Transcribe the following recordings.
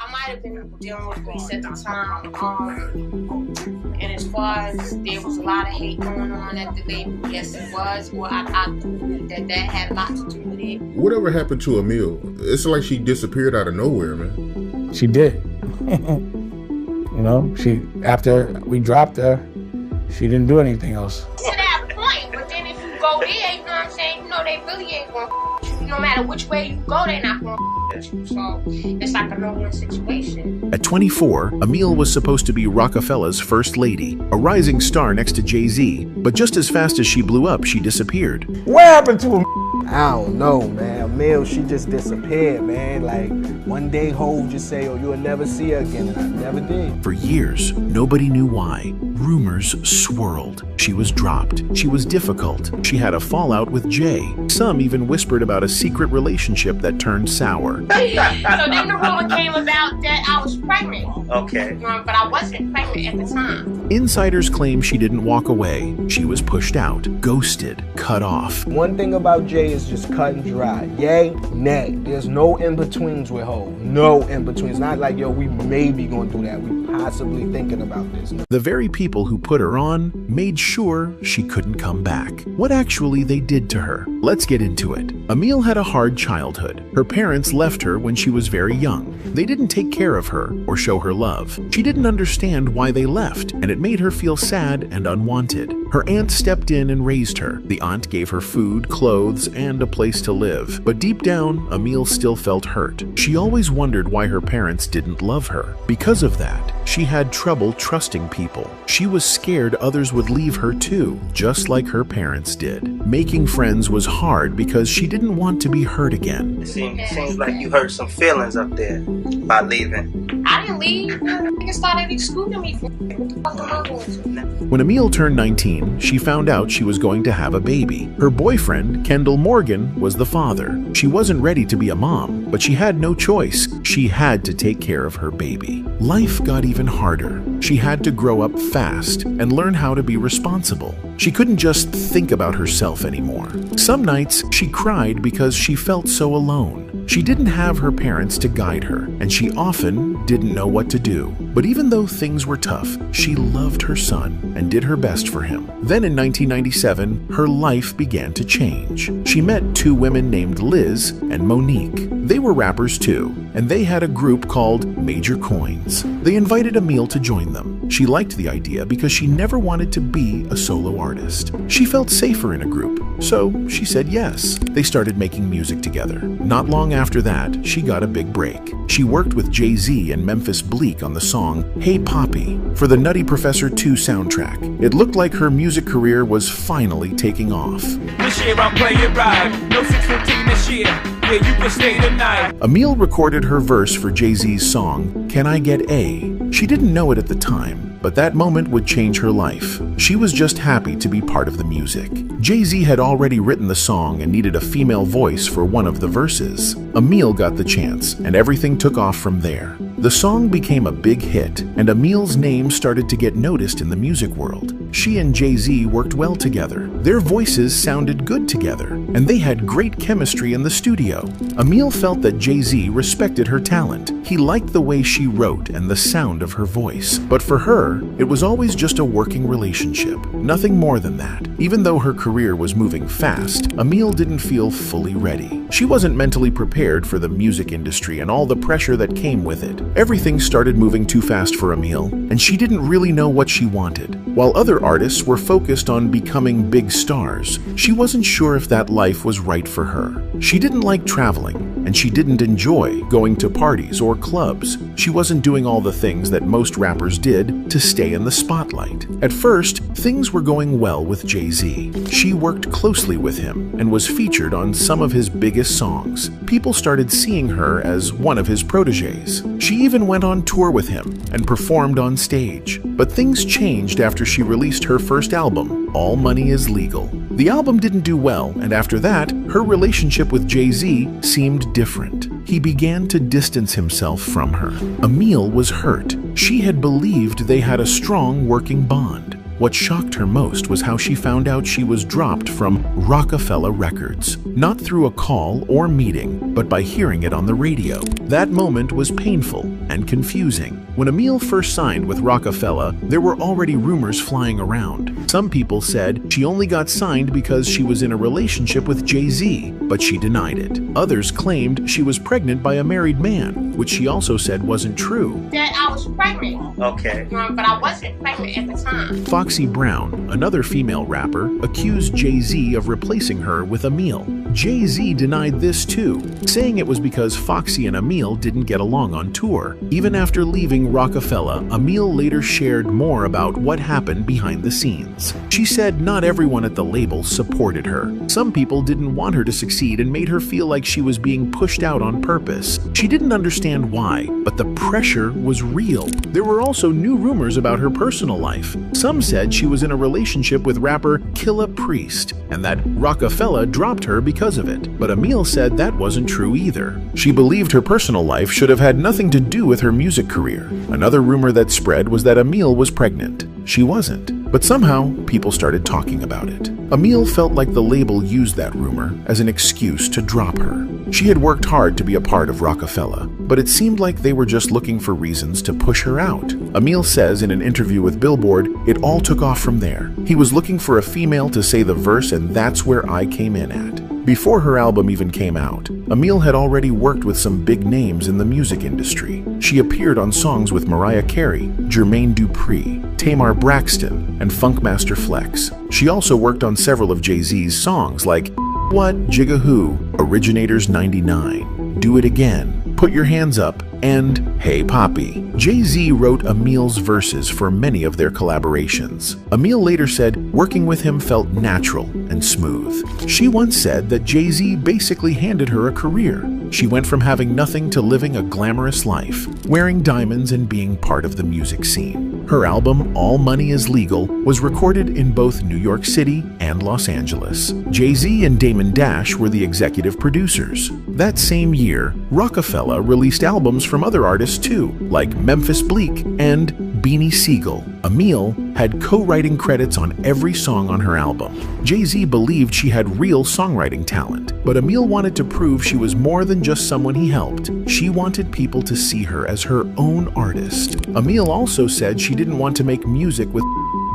I might have been dealing with police at the time. And as far as there was a lot of hate going on at the label, yes it was. Well, I believe that had a lot to do with it. Whatever happened to Amil? It's like she disappeared out of nowhere, man. She did. You know, after we dropped her, she didn't do anything else. To that point, but then if you go there, you know what I'm saying, you know they really ain't gonna you. No matter which way you go, they're not gonna you. So it's like a no-win situation. At 24, Amil was supposed to be Rockefeller's first lady, a rising star next to Jay-Z. But just as fast as she blew up, she disappeared. What happened to him? I don't know, man. Amil, she just disappeared, man. Like, one day Hov just say, oh, you'll never see her again, and I never did. For years, nobody knew why. Rumors swirled. She was dropped. She was difficult. She had a fallout with Jay. Some even whispered about a secret relationship that turned sour. So then the rumor came about that I was pregnant. Okay. But I wasn't pregnant at the time. Insiders claim she didn't walk away. She was pushed out, ghosted, cut off. One thing about Jay is just cut and dry. Yay, nay. There's no in-betweens with Hov. No in-betweens. Not like, yo, we may be going to do that. We possibly thinking about this. The very people who put her on made sure she couldn't come back. What actually they did to her? Let's get into it. Amil had a hard childhood. Her parents left her when she was very young. They didn't take care of her or show her love. She didn't understand why they left, and it made her feel sad and unwanted. Her aunt stepped in and raised her. The aunt gave her food, clothes, and a place to live. But deep down, Amil still felt hurt. She always wondered why her parents didn't love her. Because of that, she had trouble trusting people. She was scared others would leave her too, just like her parents did. Making friends was hard because she didn't want to be hurt again. It seems like you hurt some feelings up there by leaving. I didn't leave. Niggas started excluding me from what the fuck am I going to? When Amil turned 19, she found out she was going to have a baby. Her boyfriend, Kendall Morgan, was the father. She wasn't ready to be a mom, but she had no choice. She had to take care of her baby. Life got even harder. She had to grow up fast and learn how to be responsible. She couldn't just think about herself anymore. Some nights, she cried because she felt so alone. She didn't have her parents to guide her, and she often didn't know what to do. But even though things were tough, she loved her son and did her best for him. Then in 1997, her life began to change. She met two women named Liz and Monique. They were rappers too, and they had a group called Major Coins. They invited Amil to join them. She liked the idea because she never wanted to be a solo artist. She felt safer in a group, so she said yes. They started making music together. Not long after that, she got a big break. She worked with Jay-Z and Memphis Bleak on the song Hey Poppy for the Nutty Professor 2 soundtrack. It looked like her music career was finally taking off. This year I'm playing right. No 615 this year. Yeah, you can stay tonight. Amil recorded her verse for Jay-Z's song, Can I Get A? She didn't know it at the time, but that moment would change her life. She was just happy to be part of the music. Jay-Z had already written the song and needed a female voice for one of the verses. Amil got the chance, and everything took off from there. The song became a big hit, and Amil's name started to get noticed in the music world. She and Jay-Z worked well together. Their voices sounded good together, and they had great chemistry in the studio. Amil felt that Jay-Z respected her talent. He liked the way she wrote and the sound of her voice. But for her, it was always just a working relationship. Nothing more than that. Even though her career was moving fast, Amil didn't feel fully ready. She wasn't mentally prepared for the music industry and all the pressure that came with it. Everything started moving too fast for Amil, and she didn't really know what she wanted. While other artists were focused on becoming big stars, she wasn't sure if that life was right for her. She didn't like traveling, and she didn't enjoy going to parties or clubs. She wasn't doing all the things that most rappers did to stay in the spotlight. At first, things were going well with Jay-Z. She worked closely with him and was featured on some of his biggest songs. People started seeing her as one of his proteges. She even went on tour with him and performed on stage. But things changed after she released her first album, All Money Is Legal. The album didn't do well, and after that, her relationship with Jay-Z seemed different. He began to distance himself from her. Amil was hurt. She had believed they had a strong working bond. What shocked her most was how she found out she was dropped from Rockefeller Records, not through a call or meeting, but by hearing it on the radio. That moment was painful and confusing. When Amil first signed with Rockefeller, there were already rumors flying around. Some people said she only got signed because she was in a relationship with Jay-Z, but she denied it. Others claimed she was pregnant by a married man, which she also said wasn't true. That I was pregnant. Okay. But I wasn't pregnant at the time. Foxy Brown, another female rapper, accused Jay-Z of replacing her with Amil. Jay-Z denied this too, saying it was because Foxy and Amil didn't get along on tour. Even after leaving Rockefeller, Amil later shared more about what happened behind the scenes. She said not everyone at the label supported her. Some people didn't want her to succeed and made her feel like she was being pushed out on purpose. She didn't understand why, but the pressure was real. There were also new rumors about her personal life. Some said she was in a relationship with rapper Killah Priest, and that Rockefeller dropped her because of it. But Amil said that wasn't true either. She believed her personal life should have had nothing to do with her music career. Another rumor that spread was that Amil was pregnant. She wasn't, but somehow people started talking about it. Amil felt like the label used that rumor as an excuse to drop her. She had worked hard to be a part of Rockefeller, but it seemed like they were just looking for reasons to push her out. Amil says in an interview with Billboard, it all took off from there. He was looking for a female to say the verse, and that's where I came in at. Before her album even came out, Amil had already worked with some big names in the music industry. She appeared on songs with Mariah Carey, Jermaine Dupri, Tamar Braxton, and Funkmaster Flex. She also worked on several of Jay-Z's songs like What, Jigga Who, Originators 99, Do It Again, Put Your Hands Up, and Hey Papi. Jay-Z wrote Amil's verses for many of their collaborations. Amil later said working with him felt natural and smooth. She once said that Jay-Z basically handed her a career. She went from having nothing to living a glamorous life, wearing diamonds and being part of the music scene. Her album, All Money Is Legal, was recorded in both New York City and Los Angeles. Jay-Z and Damon Dash were the executive producers. That same year, Rockefeller released albums from other artists too, like Memphis Bleek and Beanie Siegel. Amil had co-writing credits on every song on her album. Jay-Z believed she had real songwriting talent, but Amil wanted to prove she was more than just someone he helped. She wanted people to see her as her own artist. Amil also said she didn't want to make music with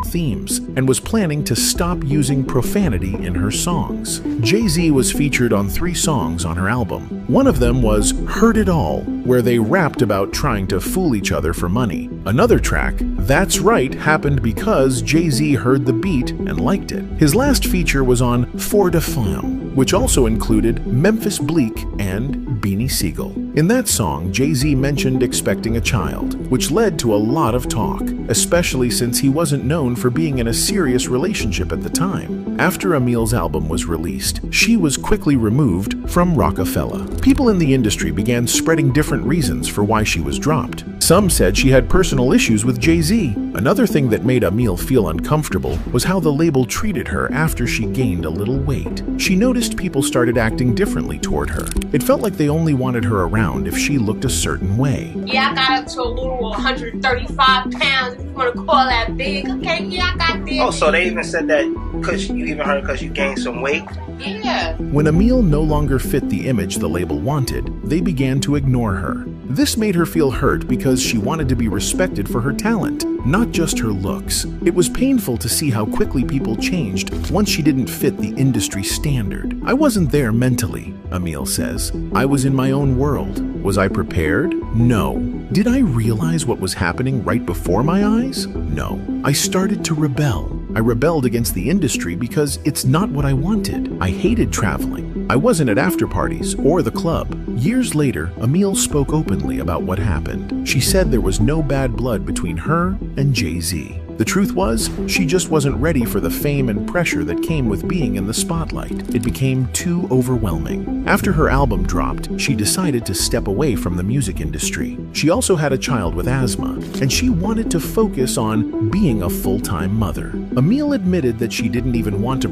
themes and was planning to stop using profanity in her songs. Jay-Z was featured on 3 songs on her album. One of them was Heard It All, where they rapped about trying to fool each other for money. Another track, That's Right, happened because Jay-Z heard the beat and liked it. His last feature was on For de Femme, which also included Memphis Bleek and Beanie Siegel. In that song, Jay-Z mentioned expecting a child, which led to a lot of talk, especially since he wasn't known for being in a serious relationship at the time. After Amil's album was released, she was quickly removed from Rockefeller. People in the industry began spreading different reasons for why she was dropped. Some said she had personal issues with Jay-Z. Another thing that made Amil feel uncomfortable was how the label treated her after she gained a little weight. She noticed people started acting differently toward her. It felt like they only wanted her around if she looked a certain way. Yeah, I got up to a little 135 pounds, if you want to call that big. Okay, yeah, I got there. Oh, so they even said that because you even heard because you gained some weight? Yeah. When Amil no longer fit the image the label wanted, they began to ignore her. This made her feel hurt because she wanted to be respected for her talent, not just her looks. It was painful to see how quickly people changed once she didn't fit the industry standard. I wasn't there mentally, Amil says. I was in my own world. Was I prepared? No. Did I realize what was happening right before my eyes? No. I started to rebel. I rebelled against the industry because it's not what I wanted. I hated traveling. I wasn't at after parties or the club. Years later, Amil spoke openly about what happened. She said there was no bad blood between her and Jay-Z. The truth was, she just wasn't ready for the fame and pressure that came with being in the spotlight. It became too overwhelming. After her album dropped, she decided to step away from the music industry. She also had a child with asthma, and she wanted to focus on being a full-time mother. Amil admitted that she didn't even want to